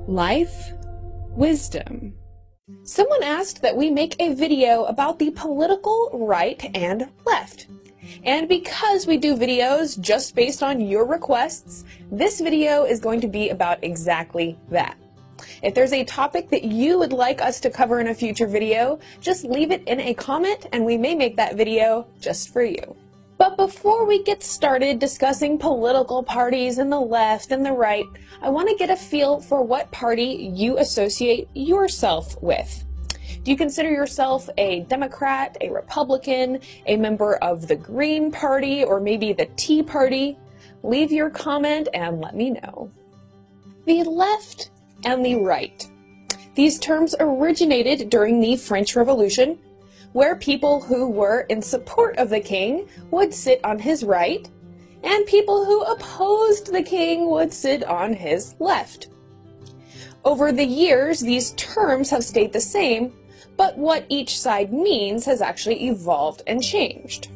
Life wisdom. Someone asked that we make a video about the political right and left. And because we do videos just based on your requests, this video is going to be about exactly that. If there's a topic that you would like us to cover in a future video, just leave it in a comment and we may make that video just for you. But before we get started discussing political parties and the left and the right, I want to get a feel for what party you associate yourself with. Do you consider yourself a Democrat, a Republican, a member of the Green Party, or maybe the Tea Party? Leave your comment and let me know. The left and the right. These terms originated during the French Revolution, where people who were in support of the king would sit on his right, and people who opposed the king would sit on his left. Over the years, these terms have stayed the same, but what each side means has actually evolved and changed.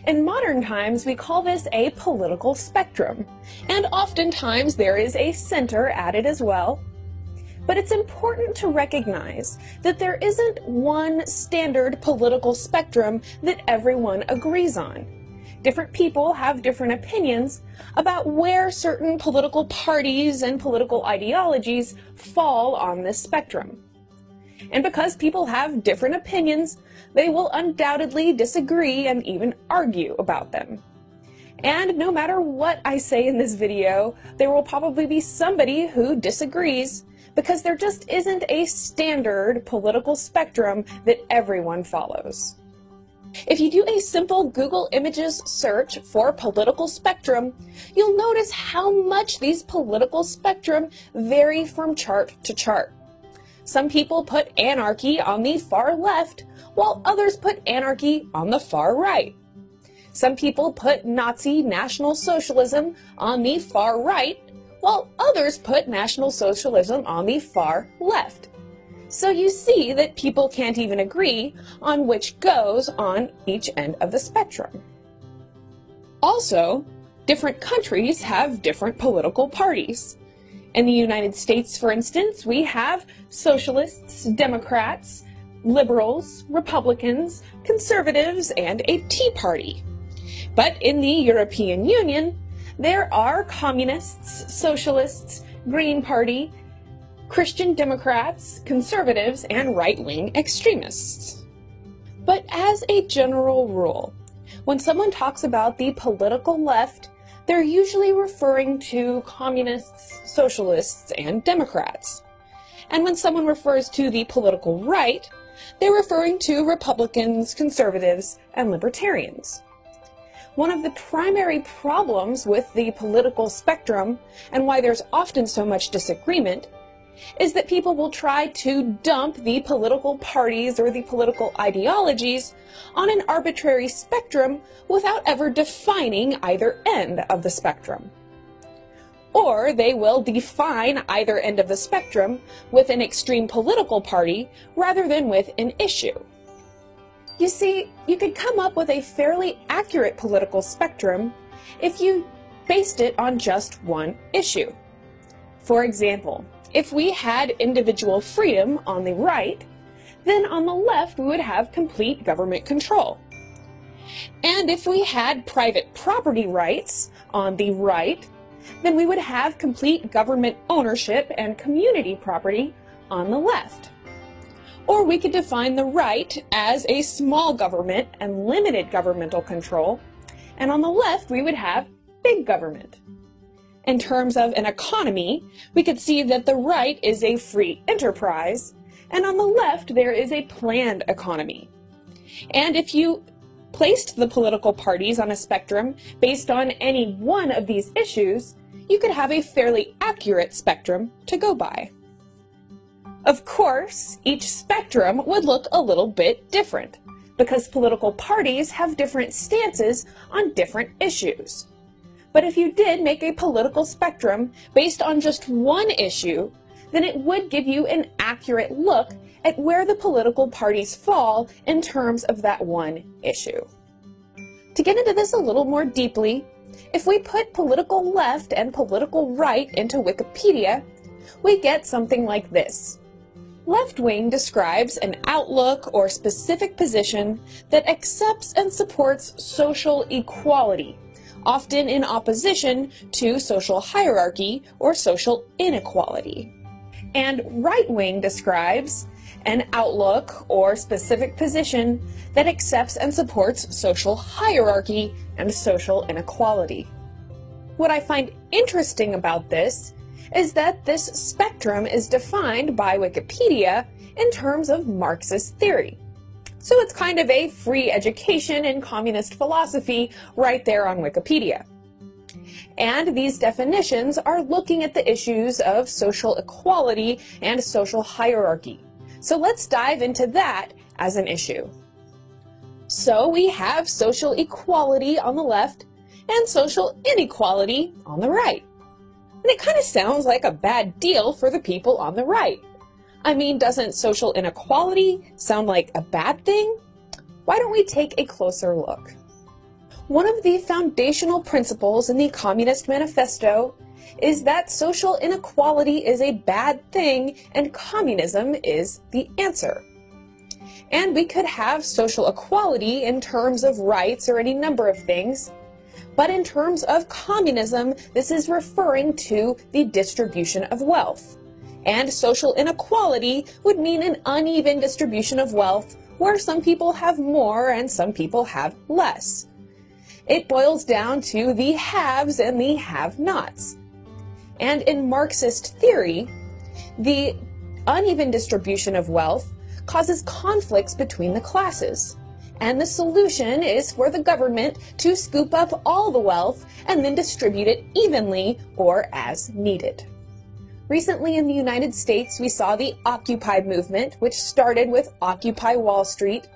In modern times, we call this a political spectrum, and oftentimes there is a center added as well. But it's important to recognize that there isn't one standard political spectrum that everyone agrees on. Different people have different opinions about where certain political parties and political ideologies fall on this spectrum. And because people have different opinions, they will undoubtedly disagree and even argue about them. And no matter what I say in this video, there will probably be somebody who disagrees, because there just isn't a standard political spectrum that everyone follows. If you do a simple Google Images search for political spectrum, you'll notice how much these political spectrum vary from chart to chart. Some people put anarchy on the far left, while others put anarchy on the far right. Some people put Nazi National Socialism on the far right, while others put National Socialism on the far left. So you see that people can't even agree on which goes on each end of the spectrum. Also, different countries have different political parties. In the United States, for instance, we have socialists, Democrats, liberals, Republicans, conservatives, and a Tea Party. But in the European Union, there are communists, socialists, Green Party, Christian Democrats, conservatives, and right-wing extremists. But as a general rule, when someone talks about the political left, they're usually referring to communists, socialists, and Democrats. And when someone refers to the political right, they're referring to Republicans, conservatives, and libertarians. One of the primary problems with the political spectrum, and why there's often so much disagreement, is that people will try to dump the political parties or the political ideologies on an arbitrary spectrum without ever defining either end of the spectrum. Or they will define either end of the spectrum with an extreme political party rather than with an issue. You see, you could come up with a fairly accurate political spectrum if you based it on just one issue. For example, if we had individual freedom on the right, then on the left we would have complete government control. And if we had private property rights on the right, then we would have complete government ownership and community property on the left. Or we could define the right as a small government and limited governmental control, and on the left we would have big government. In terms of an economy, we could see that the right is a free enterprise, and on the left there is a planned economy. And if you placed the political parties on a spectrum based on any one of these issues, you could have a fairly accurate spectrum to go by. Of course, each spectrum would look a little bit different, because political parties have different stances on different issues. But if you did make a political spectrum based on just one issue, then it would give you an accurate look at where the political parties fall in terms of that one issue. To get into this a little more deeply, if we put political left and political right into Wikipedia, we get something like this. Left wing describes an outlook or specific position that accepts and supports social equality, often in opposition to social hierarchy or social inequality. And right wing describes an outlook or specific position that accepts and supports social hierarchy and social inequality. What I find interesting about this is that this spectrum is defined by Wikipedia in terms of Marxist theory. So it's kind of a free education in communist philosophy right there on Wikipedia. And these definitions are looking at the issues of social equality and social hierarchy. So let's dive into that as an issue. So we have social equality on the left and social inequality on the right. And it kind of sounds like a bad deal for the people on the right. I mean, doesn't social inequality sound like a bad thing? Why don't we take a closer look? One of the foundational principles in the Communist Manifesto is that social inequality is a bad thing and communism is the answer. And we could have social equality in terms of rights or any number of things, but in terms of communism, this is referring to the distribution of wealth. And social inequality would mean an uneven distribution of wealth where some people have more and some people have less. It boils down to the haves and the have-nots. And in Marxist theory, the uneven distribution of wealth causes conflicts between the classes. And the solution is for the government to scoop up all the wealth and then distribute it evenly or as needed. Recently in the United States, we saw the Occupy movement, which started with Occupy Wall Street.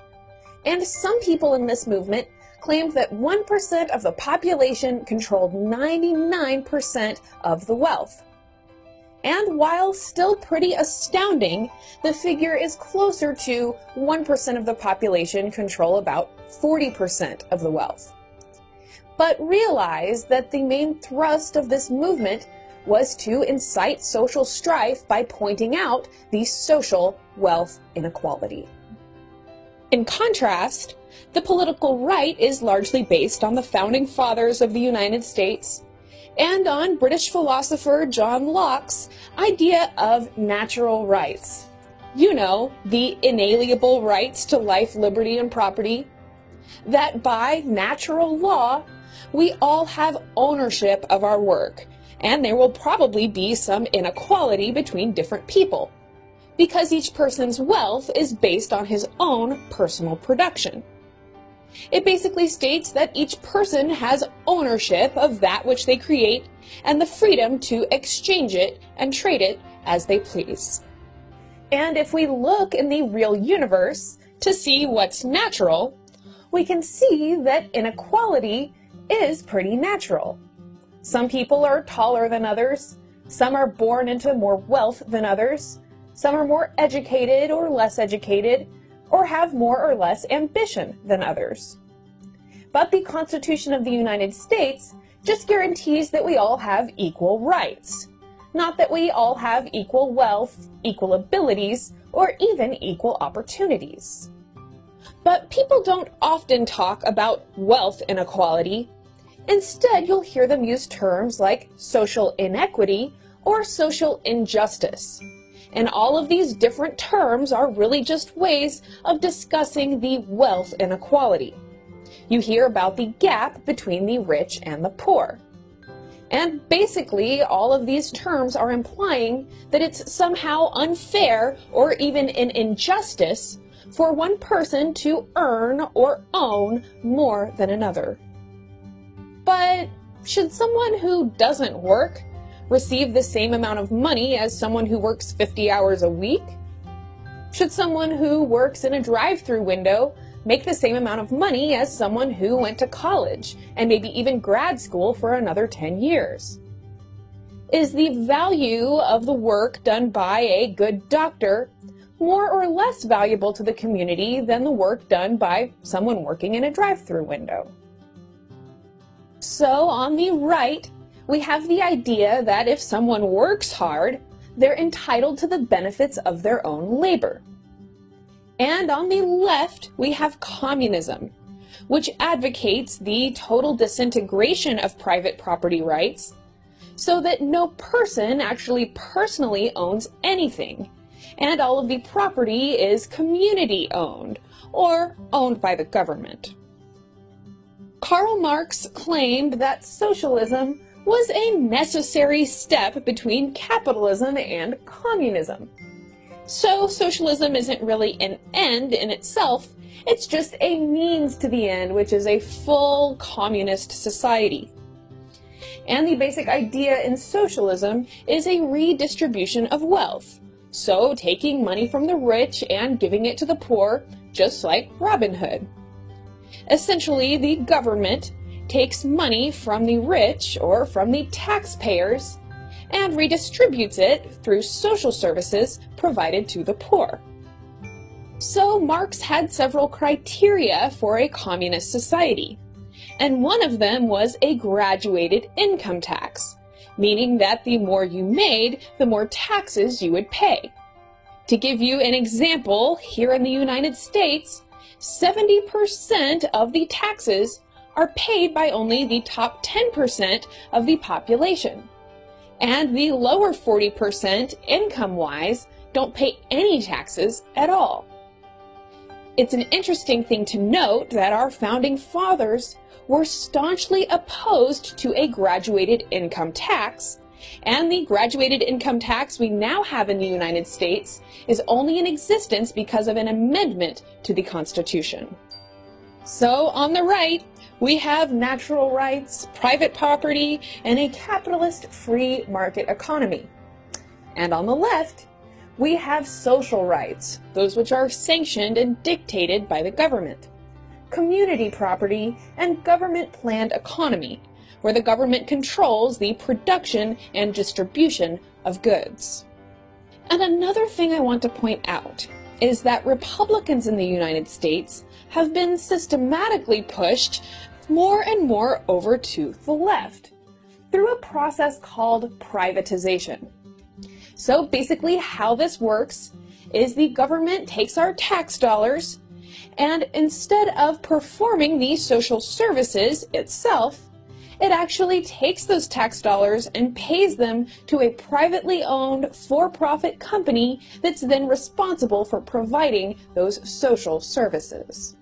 And some people in this movement claimed that 1% of the population controlled 99% of the wealth. And while still pretty astounding, the figure is closer to 1% of the population control about 40% of the wealth. But realize that the main thrust of this movement was to incite social strife by pointing out the social wealth inequality. In contrast, the political right is largely based on the founding fathers of the United States and on British philosopher John Locke's idea of natural rights. You know, the inalienable rights to life, liberty, and property. That by natural law, we all have ownership of our work, and there will probably be some inequality between different people, because each person's wealth is based on his own personal production. It basically states that each person has ownership of that which they create and the freedom to exchange it and trade it as they please. And if we look in the real universe to see what's natural, we can see that inequality is pretty natural. Some people are taller than others, some are born into more wealth than others, some are more educated or less educated, or have more or less ambition than others. But the Constitution of the United States just guarantees that we all have equal rights, not that we all have equal wealth, equal abilities, or even equal opportunities. But people don't often talk about wealth inequality. Instead, you'll hear them use terms like social inequity or social injustice. And all of these different terms are really just ways of discussing the wealth inequality. You hear about the gap between the rich and the poor. And basically, all of these terms are implying that it's somehow unfair or even an injustice for one person to earn or own more than another. But should someone who doesn't work receive the same amount of money as someone who works 50 hours a week? Should someone who works in a drive-through window make the same amount of money as someone who went to college and maybe even grad school for another 10 years? Is the value of the work done by a good doctor more or less valuable to the community than the work done by someone working in a drive-through window? So on the right, we have the idea that if someone works hard, they're entitled to the benefits of their own labor. And on the left, we have communism, which advocates the total disintegration of private property rights so that no person actually personally owns anything, and all of the property is community-owned, or owned by the government. Karl Marx claimed that socialism was a necessary step between capitalism and communism. So socialism isn't really an end in itself, it's just a means to the end, which is a full communist society. And the basic idea in socialism is a redistribution of wealth, so taking money from the rich and giving it to the poor, just like Robin Hood. Essentially, the government takes money from the rich or from the taxpayers and redistributes it through social services provided to the poor. So Marx had several criteria for a communist society, and one of them was a graduated income tax, meaning that the more you made, the more taxes you would pay. To give you an example, here in the United States, 70% of the taxes are paid by only the top 10% of the population, and the lower 40% income-wise don't pay any taxes at all. It's an interesting thing to note that our founding fathers were staunchly opposed to a graduated income tax, and the graduated income tax we now have in the United States is only in existence because of an amendment to the Constitution. So on the right, we have natural rights, private property, and a capitalist free market economy. And on the left, we have social rights, those which are sanctioned and dictated by the government, community property, and government-planned economy, where the government controls the production and distribution of goods. And another thing I want to point out is that Republicans in the United States have been systematically pushed more and more over to the left through a process called privatization. So basically how this works is the government takes our tax dollars and instead of performing the social services itself, it actually takes those tax dollars and pays them to a privately owned for-profit company that's then responsible for providing those social services.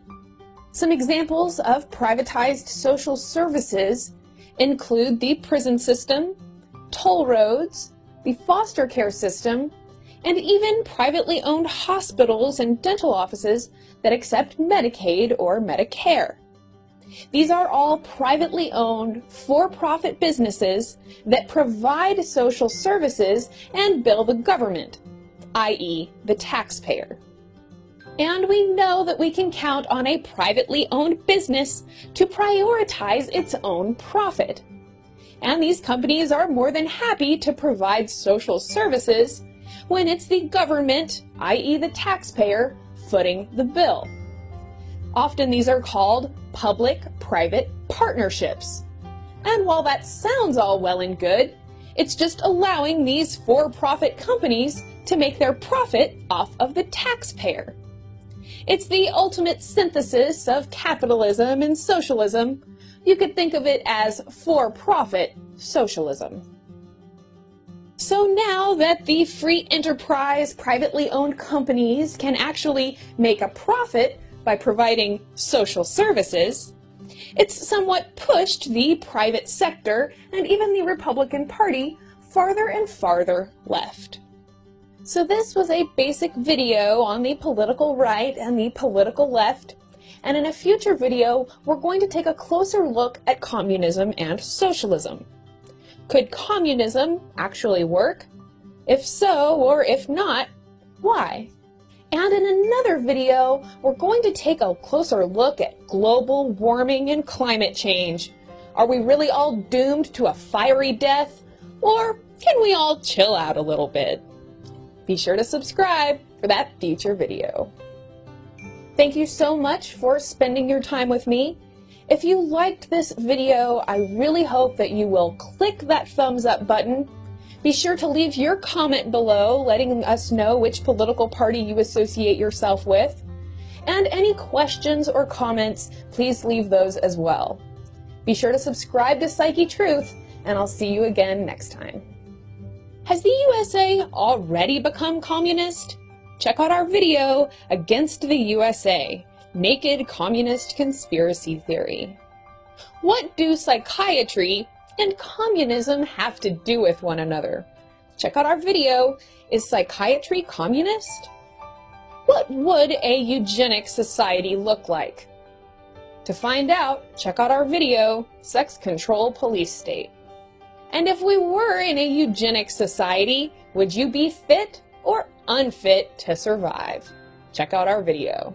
Some examples of privatized social services include the prison system, toll roads, the foster care system, and even privately owned hospitals and dental offices that accept Medicaid or Medicare. These are all privately owned, for-profit businesses that provide social services and bill the government, i.e., the taxpayer. And we know that we can count on a privately owned business to prioritize its own profit. And these companies are more than happy to provide social services when it's the government, i.e. the taxpayer, footing the bill. Often these are called public-private partnerships. And while that sounds all well and good, it's just allowing these for-profit companies to make their profit off of the taxpayer. It's the ultimate synthesis of capitalism and socialism. You could think of it as for-profit socialism. So now that the free enterprise privately owned companies can actually make a profit by providing social services, it's somewhat pushed the private sector and even the Republican Party farther and farther left. So this was a basic video on the political right and the political left, and in a future video we're going to take a closer look at communism and socialism. Could communism actually work? If so, or if not, why? And in another video, we're going to take a closer look at global warming and climate change. Are we really all doomed to a fiery death? Or can we all chill out a little bit? Be sure to subscribe for that future video. Thank you so much for spending your time with me. If you liked this video, I really hope that you will click that thumbs up button, Be sure to leave your comment below, letting us know which political party you associate yourself with. And any questions or comments, please leave those as well. Be sure to subscribe to Psyche Truth, and I'll see you again next time. Has the USA already become communist? Check out our video, Against the USA, Naked Communist Conspiracy Theory. What do psychiatry and communism have to do with one another? Check out our video, Is Psychiatry Communist? What would a eugenic society look like? To find out, check out our video, Sex Control Police State. And if we were in a eugenic society, would you be fit or unfit to survive? Check out our video.